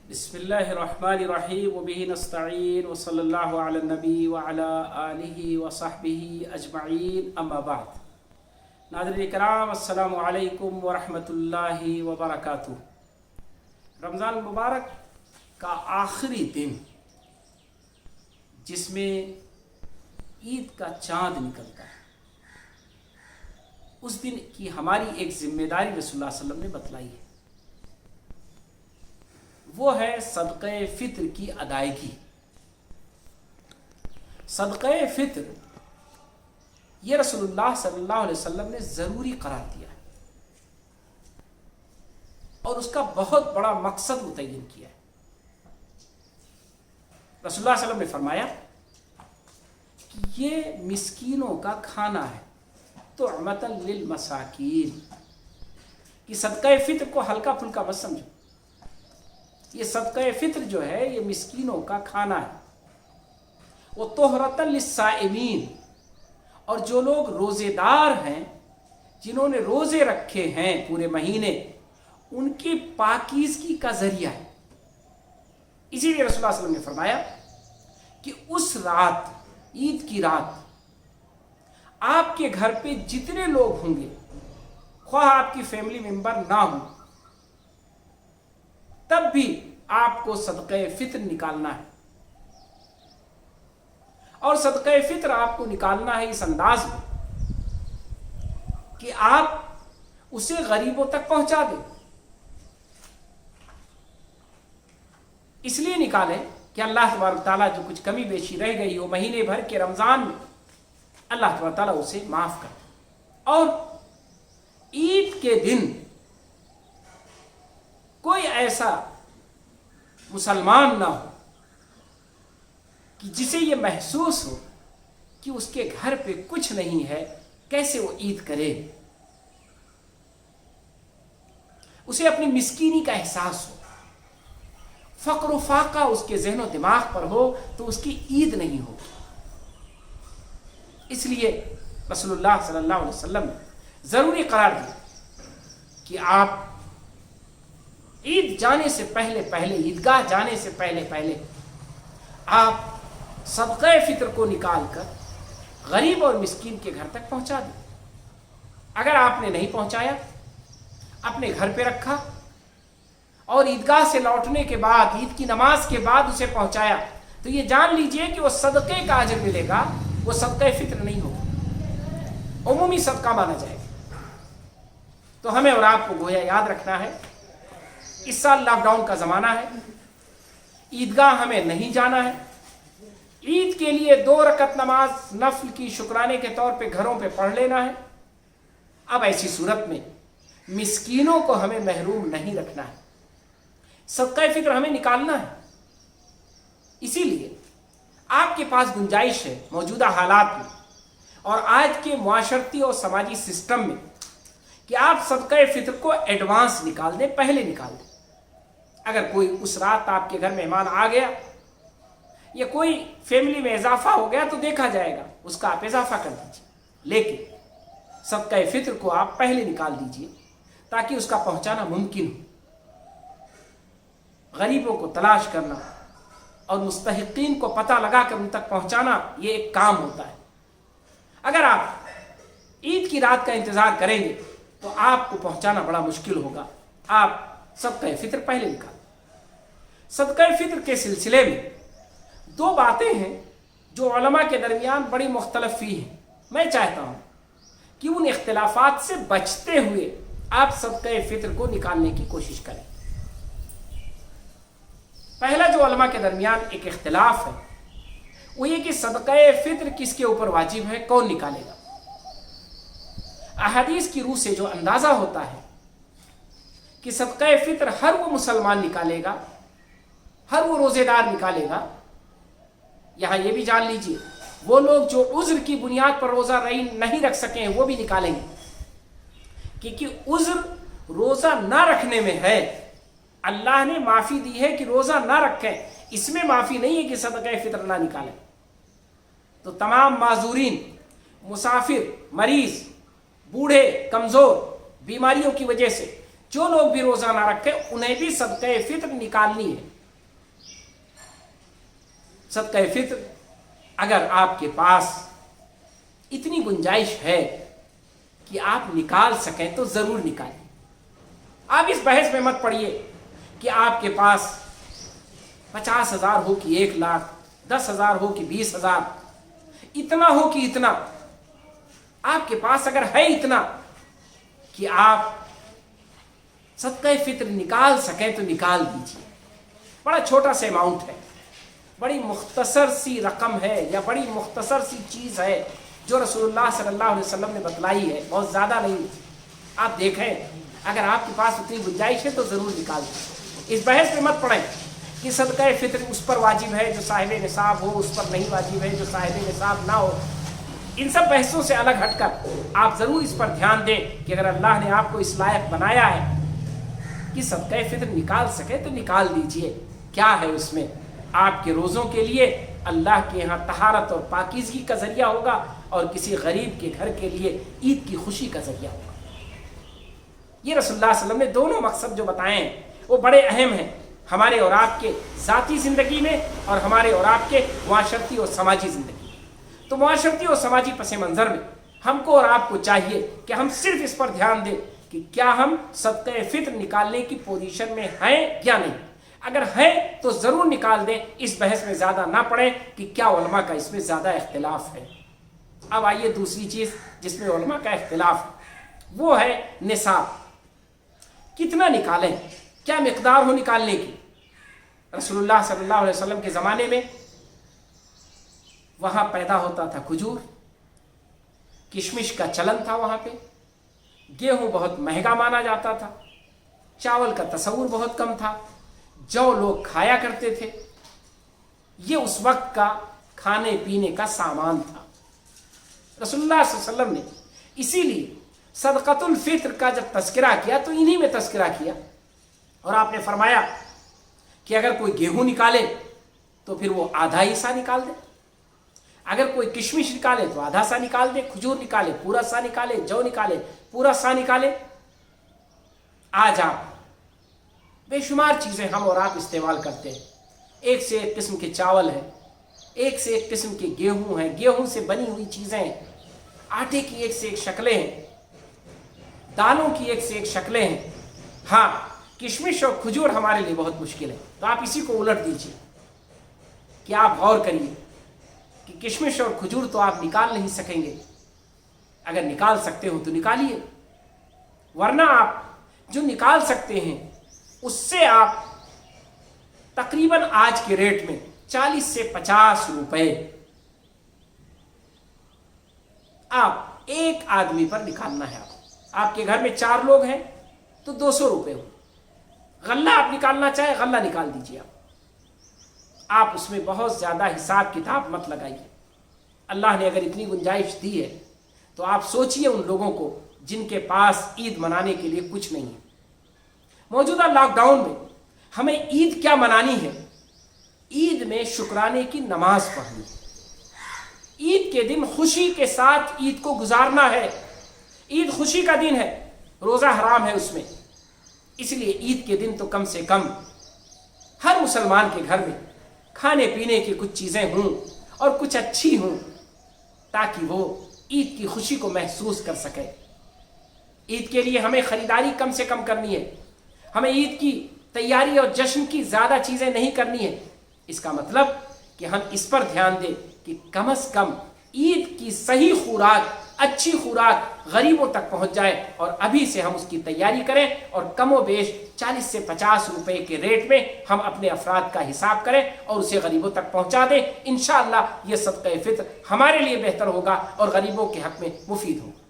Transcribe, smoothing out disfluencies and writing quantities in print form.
बिस्मिल्लाहिर्रहमानिर्रहीम वबिही नस्तईन वसल्लल्लाहु अला नबी व अला आलिहि व सहबिही अजमईन अम्मा बाद। नाज़रीन इकराम, अस्सलामु अलैकुम व रहमतुल्लाहि व बरकातुहू। रमज़ान मुबारक का आखिरी दिन, जिसमें ईद का चाँद निकलता है, उस दिन की हमारी एक जिम्मेदारी रसूलुल्लाह सल्लल्लाहु अलैहि वसल्लम ने बतलाई है। वो है सदक़े फ़ित्र की अदायगी। सदक़े फ़ित्र ये रसूलुल्लाह सल्लल्लाहु अलैहि वसल्लम ने ज़रूरी करार दिया है और उसका बहुत बड़ा मकसद मुतय्यन किया है। रसूलुल्लाह सल्लल्लाहु अलैहि वसल्लम ने फरमाया कि ये मिस्कीनों का खाना है, तुअमतन लिल मसाकीन, कि सदक़े फ़ित्र को हल्का फुल्का मत समझो। ये सदक़े फ़ित्र जो है ये मिस्कीनों का खाना है। वो तोहरतन लिस्साइमीन, और जो लोग रोज़ेदार हैं, जिन्होंने रोज़े रखे हैं पूरे महीने, उनकी पाकीज़गी का ज़रिया है। इसीलिए रसूलुल्लाह सल्लल्लाहु अलैहि वसल्लम ने फरमाया कि उस रात, ईद की रात, आपके घर पे जितने लोग होंगे, ख्वाह आपकी फैमिली मेंबर ना हो, तब भी आपको सदक़े फ़ित्र निकालना है। और सदक़े फ़ित्र आपको निकालना है इस अंदाज में कि आप उसे गरीबों तक पहुंचा दें। इसलिए निकालें कि अल्लाह तबारक ताला जो कुछ कमी बेशी रह गई हो महीने भर के रमज़ान में, अल्लाह तबारक ताला उसे माफ़ कर। और ईद के दिन कोई ऐसा मुसलमान ना हो कि जिसे ये महसूस हो कि उसके घर पे कुछ नहीं है, कैसे वो ईद करे। उसे अपनी मिस्कीनी का एहसास हो, फ़क्र फाका उसके ज़हन और दिमाग पर हो, तो उसकी ईद नहीं हो। इसलिए रसूलुल्लाह सल्लल्लाहु अलैहि वसल्लम ने ज़रूरी करार दिया कि आप ईद जाने से पहले, ईदगाह जाने से पहले आप सदक़े फ़ित्र को निकाल कर गरीब और मिस्कीन के घर तक पहुंचा दें। अगर आपने नहीं पहुंचाया, अपने घर पे रखा और ईदगाह से लौटने के बाद, ईद की नमाज के बाद उसे पहुंचाया, तो ये जान लीजिए कि वो सदक़े का अजर मिलेगा, वो सदक़े फ़ित्र नहीं होगा, उमूमी सदका माना जाएगा। तो हमें और आपको गोया याद रखना है, इस साल लॉकडाउन का ज़माना है, ईदगाह हमें नहीं जाना है। ईद के लिए 2 रकत नमाज नफल की शुक्राने के तौर पे घरों पे पढ़ लेना है। अब ऐसी सूरत में मिस्कीनों को हमें महरूम नहीं रखना है, सदक़े फ़ित्र हमें निकालना है। इसीलिए आपके पास गुंजाइश है मौजूदा हालात में और आज के मुआशरती और समाजी सिस्टम में कि आप सदक़े फ़ित्र को एडवांस निकाल दें, पहले निकाल दें। अगर कोई उस रात आपके घर मेहमान आ गया या कोई फैमिली में इजाफा हो गया तो देखा जाएगा, उसका आप इजाफा कर दीजिए, लेकिन सदक़े फ़ित्र को आप पहले निकाल दीजिए ताकि उसका पहुंचाना मुमकिन हो। गरीबों को तलाश करना और मुस्तहिक़ीन को पता लगा कर उन तक पहुंचाना, ये एक काम होता है। अगर आप ईद की रात का इंतज़ार करेंगे तो आपको पहुंचाना बड़ा मुश्किल होगा। आप सदक़े फ़ित्र पहले निकाल। सदक़े फ़ित्र के सिलसिले में 2 बातें हैं जो उलमा के दरमियान बड़ी मुख्तलफ़ी हैं। मैं चाहता हूँ कि उन इख्तिलाफ़ात से बचते हुए आप सदक़े फ़ित्र को निकालने की कोशिश करें। पहला जो उलमा के दरमियान एक इख्तिलाफ़ है वो ये कि सदक़े फ़ित्र किसके ऊपर वाजिब है, कौन निकालेगा। अहादीस की रूह से जो अंदाज़ा होता है कि सदक़े फ़ित्र हर वो मुसलमान निकालेगा, हर वो रोज़ेदार निकालेगा। यहाँ ये भी जान लीजिए, वो लोग जो उज़्र की बुनियाद पर रोज़ा नहीं रख सके हैं वो भी निकालेंगे, क्योंकि उज़्र रोज़ा ना रखने में है। अल्लाह ने माफ़ी दी है कि रोज़ा ना रखें, इसमें माफ़ी नहीं है कि सदक़े फ़ित्र ना निकालें। तो तमाम माज़ूरीन, मुसाफिर, मरीज़, बूढ़े, कमज़ोर, बीमारियों की वजह से जो लोग भी रोजा ना रखे उन्हें भी सदका फित्र निकालनी है। सदका फित्र अगर आपके पास इतनी गुंजाइश है कि आप निकाल सकें तो जरूर निकालिए। आप इस बहस में मत पड़िए कि आपके पास 50,000 हो कि 1 लाख, 10,000 हो कि 20,000, इतना हो कि इतना। आपके पास अगर है इतना कि आप सदका फित्र निकाल सकें तो निकाल दीजिए। बड़ा छोटा सा अमाउंट है, बड़ी मुख्तसर सी रकम है या बड़ी मुख्तसर सी चीज़ है जो रसूलुल्लाह सल्लल्लाहु अलैहि वसल्लम ने बतलाई है, बहुत ज़्यादा नहीं। आप देखें अगर आपके पास उतनी गुंजाइश है तो ज़रूर निकाल दें। इस बहस में मत पड़ें कि सदका फित्र उस पर वाजिब है जो साहिब निसाब हो, उस पर नहीं वाजिब है जो साहिब निसाब ना हो। इन सब बहसों से अलग हटकर आप ज़रूर इस पर ध्यान दें कि अगर अल्लाह ने आपको इस लायक बनाया है कि सदका फित्र निकाल सके तो निकाल दीजिए। क्या है उसमें? आपके रोज़ों के लिए अल्लाह के यहाँ तहारत और पाकीज़गी का ज़रिया होगा और किसी गरीब के घर के लिए ईद की खुशी का ज़रिया होगा। ये रसूलुल्लाह सल्लल्लाहु अलैहि वसल्लम ने दोनों मकसद जो बताए हैं वो बड़े अहम हैं हमारे और आपके ज़ाती ज़िंदगी में और हमारे और आपके मुआशरती और समाजी ज़िंदगी में। तो मुआशरती और समाजी पस मंज़र में हमको और आपको चाहिए कि हम सिर्फ इस पर ध्यान दें कि क्या हम सदका फित्र निकालने की पोजीशन में हैं या नहीं। अगर है तो ज़रूर निकाल दें। इस बहस में ज़्यादा ना पड़े कि क्या उलमा का इसमें ज़्यादा इख्तिलाफ है। अब आइए दूसरी चीज़ जिसमें उलमा का इख्तिलाफ है वो है निसाब। कितना निकालें, क्या मिक़दार हो निकालने की। रसूलुल्लाह सल्लल्लाहु अलैहि वसल्लम के ज़माने में वहाँ पैदा होता था खजूर, किशमिश का चलन था वहाँ पे, गेहूँ बहुत महंगा माना जाता था, चावल का तसव्वुर बहुत कम था, जौ लोग खाया करते थे। ये उस वक्त का खाने पीने का सामान था। रसूलुल्लाह सल्लल्लाहु अलैहि वसल्लम ने इसीलिए सदक़तुल फित्र का जब तज़किरा किया तो इन्हीं में तज़किरा किया और आपने फरमाया कि अगर कोई गेहूं निकाले तो फिर वो आधा हिस्सा निकाल दे, अगर कोई किशमिश निकाले तो आधा सा निकाल दे, खजूर निकाले पूरा सा निकाले, जौ निकाले पूरा सा निकाले। आज आप बेशुमार चीज़ें हम और आप इस्तेमाल करते हैं। एक से एक किस्म के चावल हैं, एक से एक किस्म के गेहूं हैं, गेहूं से बनी हुई चीज़ें हैं, आटे की एक से एक शक्लें हैं, दालों की एक से एक शक्लें हैं। हाँ, किशमिश और खजूर हमारे लिए बहुत मुश्किल है। तो आप इसी को उलट दीजिए कि आप गौर करिए कि किशमिश और खजूर तो आप निकाल नहीं सकेंगे। अगर निकाल सकते हो तो निकालिए, वरना आप जो निकाल सकते हैं उससे आप तकरीबन आज के रेट में 40 से 50 रुपए आप एक आदमी पर निकालना है। आपके घर में 4 लोग हैं तो 200 रुपए हो। गल्ला आप निकालना चाहे गल्ला निकाल दीजिए। आप उसमें बहुत ज़्यादा हिसाब किताब मत लगाइए। अल्लाह ने अगर इतनी गुंजाइश दी है तो आप सोचिए उन लोगों को जिनके पास ईद मनाने के लिए कुछ नहीं है। मौजूदा लॉकडाउन में हमें ईद क्या मनानी है? ईद में शुक्राने की नमाज पढ़नी है। ईद के दिन खुशी के साथ ईद को गुजारना है। ईद खुशी का दिन है, रोज़ा हराम है उसमें। इसलिए ईद के दिन तो कम से कम हर मुसलमान के घर में खाने पीने की कुछ चीज़ें हों और कुछ अच्छी हों ताकि वो ईद की खुशी को महसूस कर सके। ईद के लिए हमें ख़रीदारी कम से कम करनी है। हमें ईद की तैयारी और जश्न की ज़्यादा चीज़ें नहीं करनी है। इसका मतलब कि हम इस पर ध्यान दें कि कम से कम ईद की सही खुराक, अच्छी खुराक गरीबों तक पहुंच जाए और अभी से हम उसकी तैयारी करें और कमो बेश 40 से 50 रुपए के रेट में हम अपने अफराद का हिसाब करें और उसे गरीबों तक पहुंचा दें। इंशाअल्लाह ये सदका फित्र हमारे लिए बेहतर होगा और गरीबों के हक में मुफीद होगा।